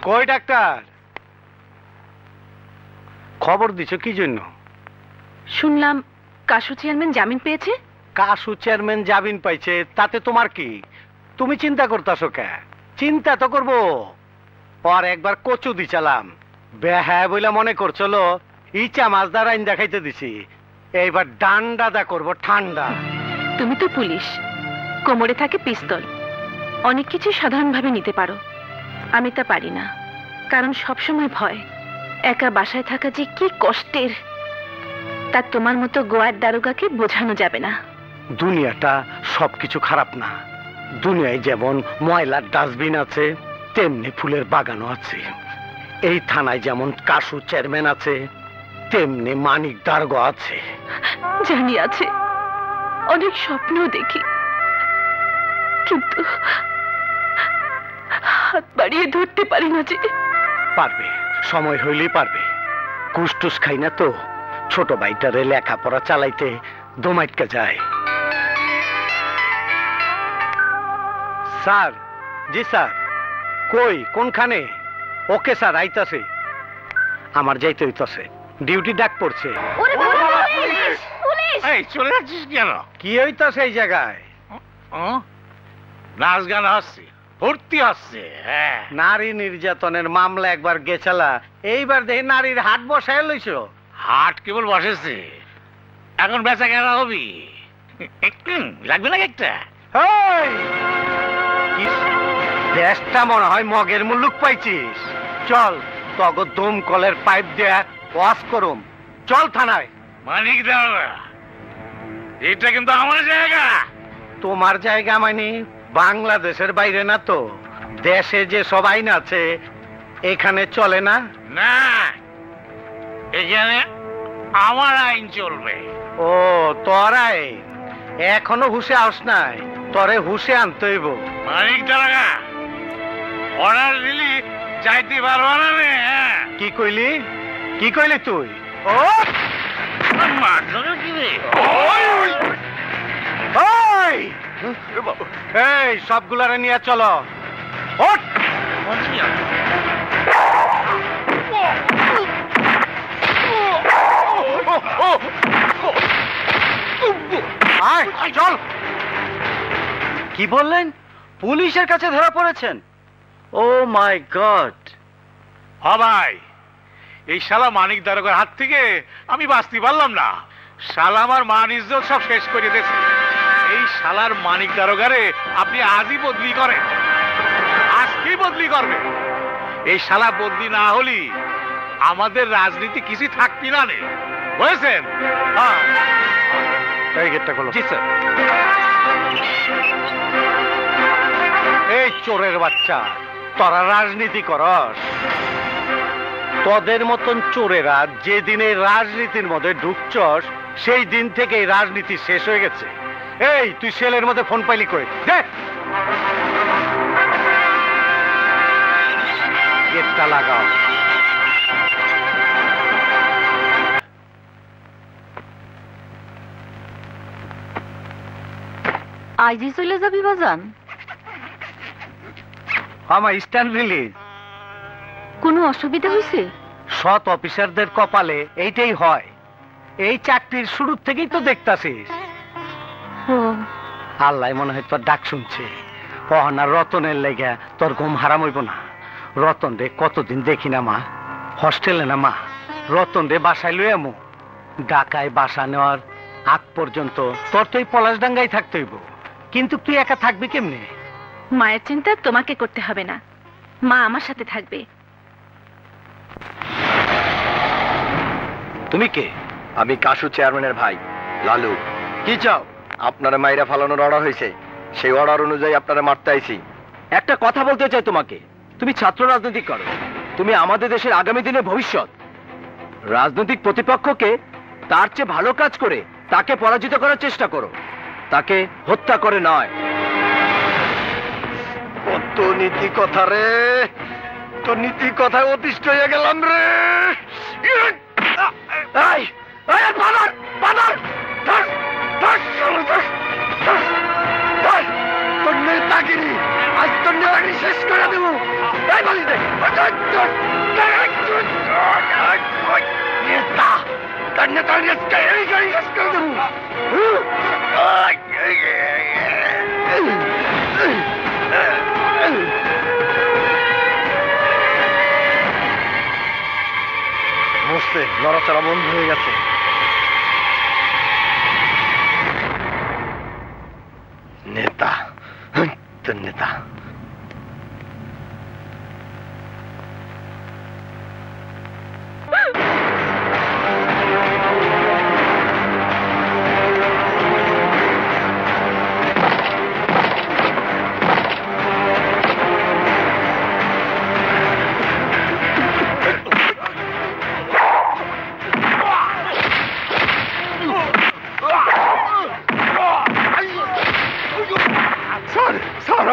কই ডাক্তার? খবর দিছো কি জন্য? শুনলাম কাশু চেয়ারম্যান জামিন পেয়েছে। কাশু চেয়ারম্যান জামিন পাইছে তাতে তোমার কি? তুমি চিন্তা করতেছো কে? চিন্তা তো করবো। পর একবার কচু দিছিলাম, বেহায় বইলা মনে করছিল ইচা মাছ দা রাইন দেখাইতে দিছি, এইবার ডান্ডা দা করবো ঠান্ডা। তুমি তো পুলিশ, কোমরে থাকে পিস্তল, অনেক কিছু সাধারণভাবে নিতে পারো। আমি তা পারি না, কারণ সবসময় ভয়। একা বাসায় থাকা যে কি কষ্টের, তা তোমার মতো গোয়ার দারোগাকে বোঝানো যাবে না। দুনিয়াটা সবকিছু খারাপ না। দুনিয়ায় যেমন ময়লার ডাস্টবিন আছে, তেমনি ফুলের বাগানও আছে। এই থানায় যেমন কাশু চেয়ারম্যান আছে, তেমনি মানিক দারোগা আছে। জানি আছে, অনেক স্বপ্নও দেখি, কিন্তু হাত বাড়িয়ে ধরতে পারি না যে। পারবে, সময় হইলেই পারবে। কুসটুস খাই না তো, ছোট ভাইটারে লেখাপড়া চালাইতে দোমাইটকা যায়। স্যার, জি স্যার। কই, কোনখানে? ওকে স্যার, আইতাছে। আমার যাইতে হইতাছে, ডিউটি ডাক পড়ছে। চলে যাচ্ছিস কেন? কি হইতাছে এই জায়গায়? নাচ গান হচ্ছে, ভর্তি হচ্ছে। নারী নির্যাতনের মামলা একবার গেছালা, এইবার দেখি নারীর হাট বসায় লইছো। হাট কেবল বসেছে, এখন বেচা কেনা হবি। লাগবে না একটা? দেশটা মনে হয় মগের মুল্লুক পাইছিস। চল তগ দমকলের পাইপ দেয়া ওয়াশ করুম। চল থানায়। মানিক দারোগা, এটা কিন্তু আমার জায়গা। তোমার জায়গা মানে বাংলাদেশের বাইরে না তো? দেশে যে সব আইন আছে এখানে চলে না? না, এখানে আমার আইন চলবে। ও, তোর আইন এখনো হুশে আস নাই, তরে হুশে আনতে হইব। মানিক দারোগা, অর্ডার দিলি যাইতে পারবো না রে। কি কইলি? কি কইলি তুই? ও এই সবগুলারে নিয়ে চলো। চল। কি বললেন? পুলিশের কাছে ধরা পড়েছেন? ও মাই গড। হ ভাই, এই শালা মানিক দারোগার হাত থেকে আমি বাঁচতে পারলাম না। শালা আমার মান ইজ্জত সব শেষ করে দিয়েছে। এই শালার মানিক দারোগারে আপনি আজই বদলি করেন, আজকেই বদলি করবে। এই শালা বদলি না হলি আমাদের রাজনীতি কিছু থাকবি না রে, বুঝেছেন? হ্যাঁ, এই গেটটা খোলো। জি স্যার। এই চোরের বাচ্চা, তোরা রাজনীতি করস? তোদের মতন চোরেরা যেদিনে রাজনীতির মধ্যে ঢুকছস সেই দিন থেকে রাজনীতি শেষ হয়ে গেছে। এই তুই সেলের মধ্যে ফোন পাইলি কই? গেটটা লাগাও। আইজি চলে যাবি বাজান? আমার স্ট্যান্ড রিলিজ। কোনো অসুবিধা হয়েছে? সৎ অফিসারদের কপালে এইটাই হয়। এই চাকরির শুরু থেকেই তো দেখতাছিস। আল্লাহ মনে হয় তোর ডাক শুনছে। পহনার রতনের লেগে তোর ঘুম হারাম হইব না। রতন রে কতদিন দেখি না মা, হস্টেলে না মা। রতন রে বাসায় লই আমু। ঢাকায় বাসা নেওয়ার আগ পর্যন্ত তোর তো এই পলাশডাঙ্গায় থাকতে হইব। কিন্তু তুই একা থাকবি কেমনে? মায়ের চিন্তা তোমাকে করতে হবে না, মা আমার সাথে থাকবে। তুমি কে? আমি কাশু চেয়ারম্যানের ভাই লালু। কি চাও? আপনারা মাইরা ফালানোর অর্ডার হয়েছে, সেই অর্ডার অনুযায়ী আপনারা মারতে আইছি। একটা কথা বলতে চাই তোমাকে, তুমি ছাত্র রাজনীতি করো, তুমি আমাদের দেশের আগামী দিনের ভবিষ্যৎ। রাজনৈতিক প্রতিপক্ষকে তার চেয়ে ভালো কাজ করে তাকে পরাজিত করার চেষ্টা করো, তাকে হত্যা করে নয়। কত নীতি কথা রে, তো নীতি কথায় অতিষ্ঠ হয়ে গেলাম রে। তোর নেতাগিরি আজ তোর নেতাগিরি শেষ করে দেবো। বসতে নড়াচড়া বন্ধ হয়ে গেছে। নেতা তোর নেতা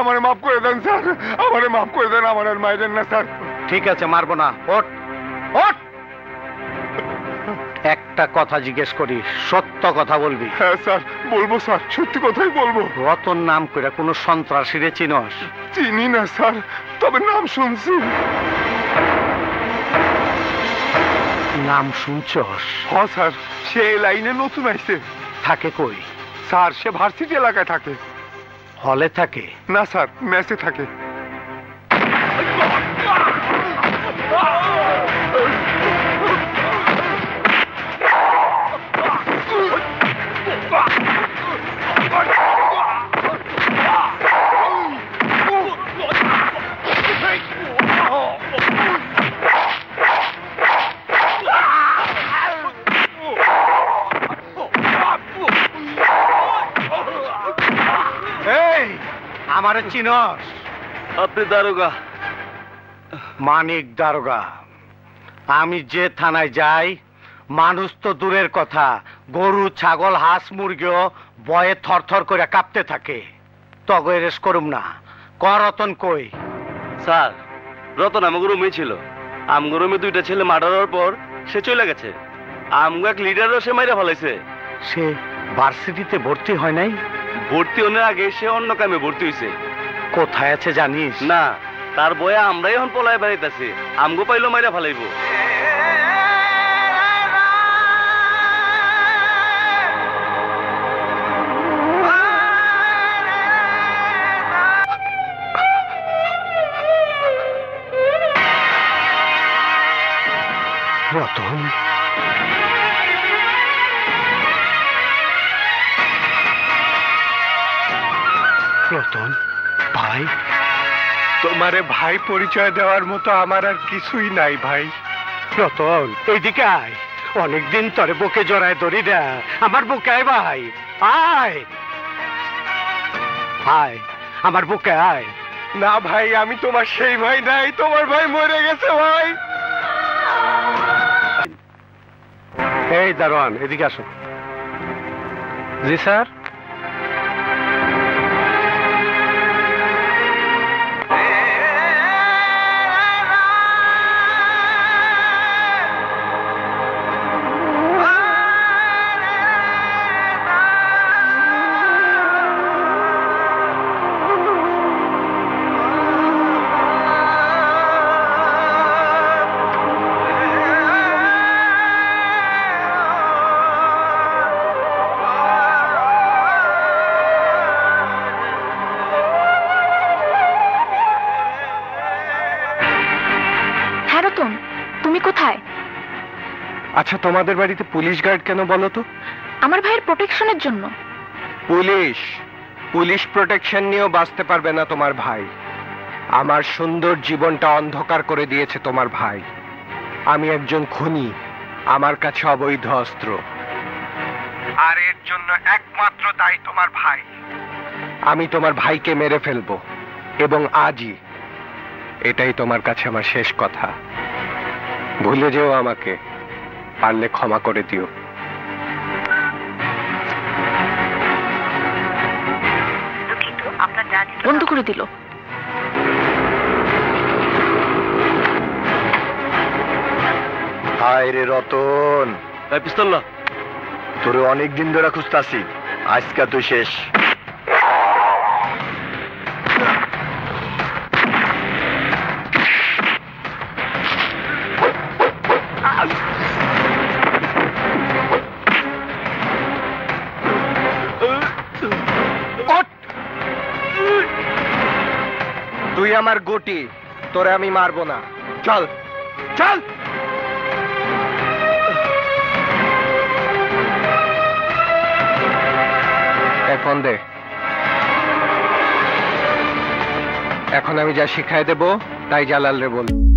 আমারে মাফ করে দেন স্যার, আমারে মাফ করে দেন, আমার আর মাইরেন না স্যার। ঠিক আছে, মারবো না। ওঠ ওঠ। একটা কথা জিজ্ঞেস করি, সত্য কথা বলবি? হ্যাঁ স্যার, বলবো স্যার, সত্যি কথাই বলবো। রতন নাম করে কোনো সন্ত্রাসীরে চিনস? চিনি না স্যার, তবে নাম শুনছি। নাম শুনছস? হ্যাঁ স্যার, সে এই লাইনে নতুন আইছে। থাকে কই? স্যার, সে ভার্সিটি এলাকায় থাকে। হলে থাকে? না স্যার, মেসে থাকে। আমারে চিনস? আপনি দারোগা? মানিক দারোগা। আমি যে থানায় যাই, মানুষ তো দূরের কথা, গরু ছাগল হাঁস মুরগিও ভয়ে থরথর করে কাঁপতে থাকে। তবে রেস করুম না। রতন কই? স্যার, রতন আমগো রুমে ছিল। আমগো রুমে দুইটা ছেলে মার্ডার হওয়ার পর সে চলে গেছে। আমগো এক লিডারও সে মাইরা ফেলাইছে। সে ভার্সিটিতে ভর্তি হয় নাই? ভর্তি হওয়ার আগে সে অন্য কামে ভর্তি হয়েছে। কোথায় আছে জানিস? না, তার বয়ে আমরাই এখন পলায় বেড়াইতেছি। আমগো পাইলো মাইরা ফেলাইবো। রতন, রতন ভাই, তোমারে ভাই পরিচয় দেওয়ার মতো আমার আর কিছুই নাই ভাই। রতন এইদিকে আয়। অনেকদিন তোরে বুকে জড়ায় ধরি না, আমার বুকে আয় ভাই, আয় আয়, আমার বুকে আয়। না ভাই, আমি তোমার সেই ভাই নাই, তোমার ভাই মরে গেছে ভাই। এই দারোয়ান, এদিকে আসো। জি স্যার। তুমি কোথায়? আচ্ছা, তোমাদের বাড়িতে পুলিশ গার্ড কেন বলো তো? আমার ভাইয়ের প্রোটেকশনের জন্য। পুলিশ প্রোটেকশন নিয়েও বাঁচতে পারবে না তোমার ভাই। আমার সুন্দর জীবনটা অন্ধকার করে দিয়েছে তোমার ভাই। আমি একজন খুনি, আমার কাছে অবৈধ অস্ত্র, আর এর জন্য একমাত্র দায়ী তোমার ভাই। আমি তোমার ভাইকে মেরে ফেলবো, এবং আজই। এটাই তোমার কাছে আমার শেষ কথা। ভুলে যেও আমাকে, পারলে ক্ষমা করে দিও। বন্ধ করে দিল। হায় রে রতন, পিস্তল না, তোরে অনেক দিন ধরে খুঁজতাছি, আজকে তুই শেষ। তুই আমার গুটি, তোরে আমি মারবো না। চল চল। এখন দে। এখন আমি যা শিখাই দেব তাই জালাল রে বল।